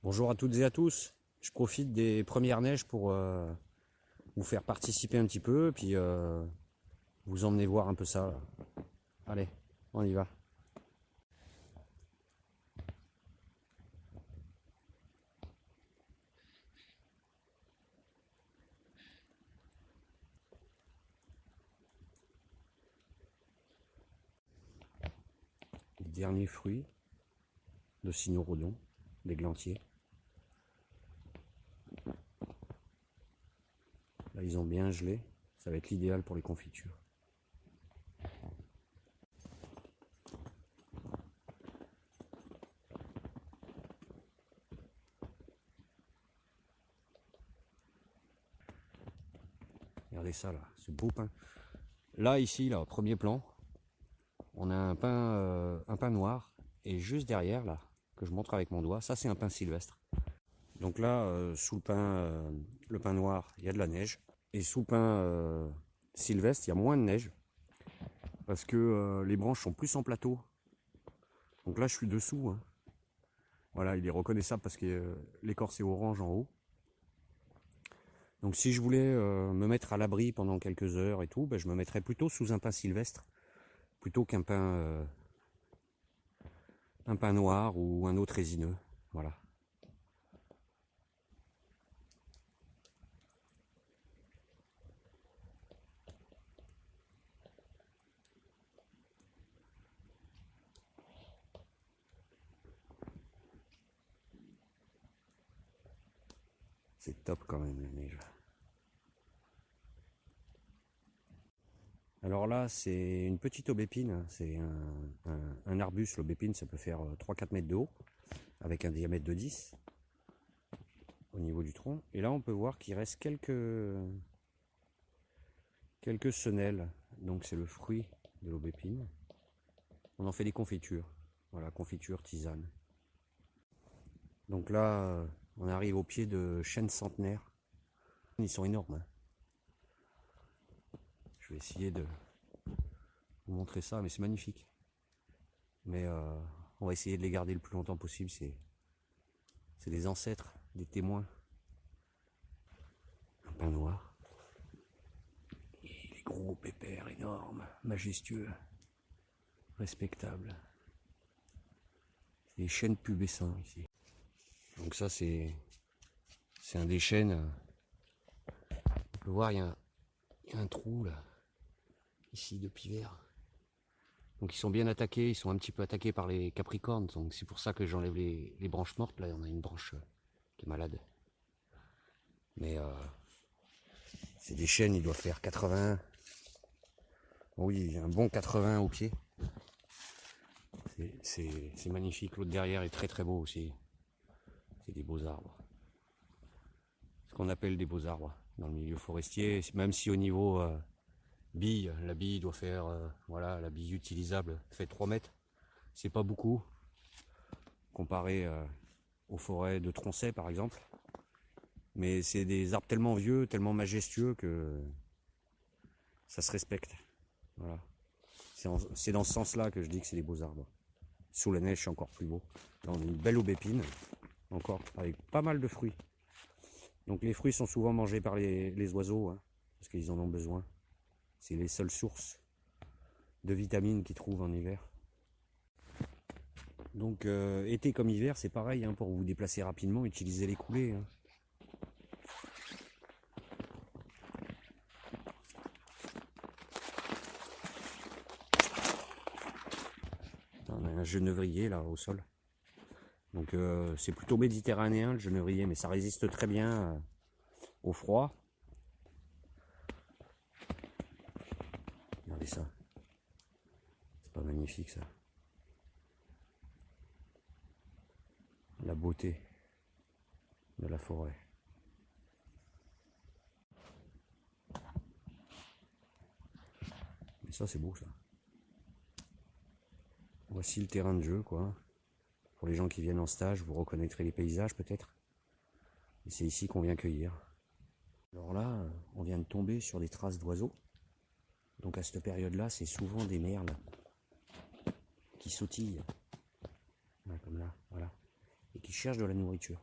Bonjour à toutes et à tous. Je profite des premières neiges pour vous faire participer un petit peu, puis vous emmener voir un peu ça, là. Allez, on y va. Les derniers fruits de cynorhodon, l'églantier. Là, ils ont bien gelé. Ça va être l'idéal pour les confitures. Regardez ça là, ce beau pain. Là, ici, là, au premier plan, on a un pain noir. Et juste derrière, là, que je montre avec mon doigt, ça c'est un pain sylvestre. Donc là, sous le pain noir, il y a de la neige. Et sous le pain sylvestre, il y a moins de neige. Parce que les branches sont plus en plateau. Donc là, je suis dessous, hein. Voilà, il est reconnaissable parce que l'écorce est orange en haut. Donc si je voulais me mettre à l'abri pendant quelques heures et tout, ben, je me mettrais plutôt sous un pain sylvestre plutôt qu'un pain noir ou un autre résineux. Voilà. C'est top quand même la neige. Alors là, c'est une petite aubépine, c'est un arbuste. L'aubépine, ça peut faire 3-4 mètres de haut, avec un diamètre de 10 au niveau du tronc. Et là, on peut voir qu'il reste quelques senelles. Donc c'est le fruit de l'aubépine. On en fait des confitures. Voilà, confiture, tisane. Donc là, on arrive au pied de chênes centenaires. Ils sont énormes, hein. Je vais essayer de vous montrer ça, mais c'est magnifique. Mais on va essayer de les garder le plus longtemps possible. C'est des ancêtres, des témoins. Un pain noir. Et les gros pépères énormes, majestueux, respectables. Les chênes pubescents ici. Donc ça c'est un des chênes. On peut voir, il y a un trou là, ici de pivert. Donc ils sont bien attaqués, ils sont un petit peu attaqués par les capricornes. Donc c'est pour ça que j'enlève les branches mortes. Là on a une branche qui est malade. Mais c'est des chênes, ils doivent faire 80. Oui, un bon 80 au pied. C'est magnifique. L'autre derrière est très très beau aussi. C'est des beaux arbres. Ce qu'on appelle des beaux arbres dans le milieu forestier. Même si au niveau bille, la bille doit faire, voilà, la bille utilisable fait 3 mètres. C'est pas beaucoup comparé aux forêts de Tronchet par exemple. Mais c'est des arbres tellement vieux, tellement majestueux que ça se respecte. Voilà. C'est dans ce sens-là que je dis que c'est des beaux arbres. Sous la neige, c'est encore plus beau. Là, on a une belle aubépine, encore, avec pas mal de fruits. Donc les fruits sont souvent mangés par les oiseaux, hein, parce qu'ils en ont besoin. C'est les seules sources de vitamines qu'ils trouvent en hiver. Donc été comme hiver, c'est pareil, hein, pour vous déplacer rapidement, utilisez les coulées, hein. On a un genevrier là au sol. Donc c'est plutôt méditerranéen le genevrier, mais ça résiste très bien au froid. Regardez ça. C'est pas magnifique ça. La beauté de la forêt. Mais ça c'est beau ça. Voici le terrain de jeu quoi. Pour les gens qui viennent en stage, vous reconnaîtrez les paysages peut-être. Et c'est ici qu'on vient cueillir. Alors là, on vient de tomber sur des traces d'oiseaux. Donc à cette période-là, c'est souvent des merles qui sautillent. Voilà, comme là, voilà. Et qui cherchent de la nourriture.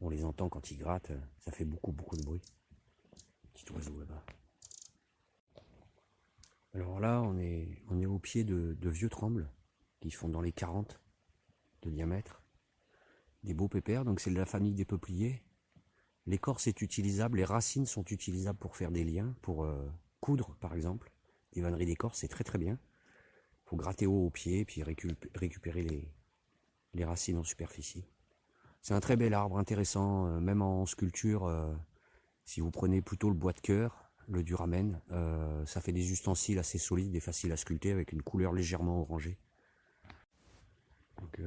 On les entend quand ils grattent, ça fait beaucoup de bruit. Petit oiseau là-bas. Alors là, on est au pied de vieux trembles qui font dans les 40 de diamètre. Des beaux pépères, donc c'est de la famille des peupliers. L'écorce est utilisable, les racines sont utilisables pour faire des liens, pour coudre par exemple. Des vanneries d'écorce, c'est très bien. Il faut gratter haut au pied, puis récupérer les racines en superficie. C'est un très bel arbre, intéressant, même en sculpture. Si vous prenez plutôt le bois de cœur, le duramen, ça fait des ustensiles assez solides et faciles à sculpter avec une couleur légèrement orangée. Donc,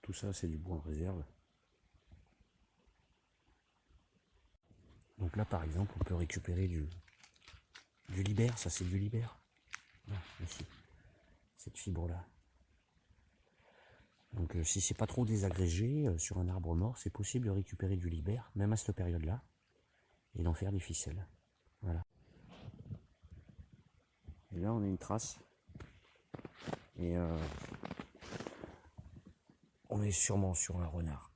tout ça, c'est du bois en réserve. Donc là, par exemple, on peut récupérer du libère, ça c'est du libère. Là, ici, cette fibre-là. Donc si c'est pas trop désagrégé, sur un arbre mort, c'est possible de récupérer du libère, même à cette période-là, et d'en faire des ficelles. Voilà. Et là, on a une trace. Et on est sûrement sur un renard.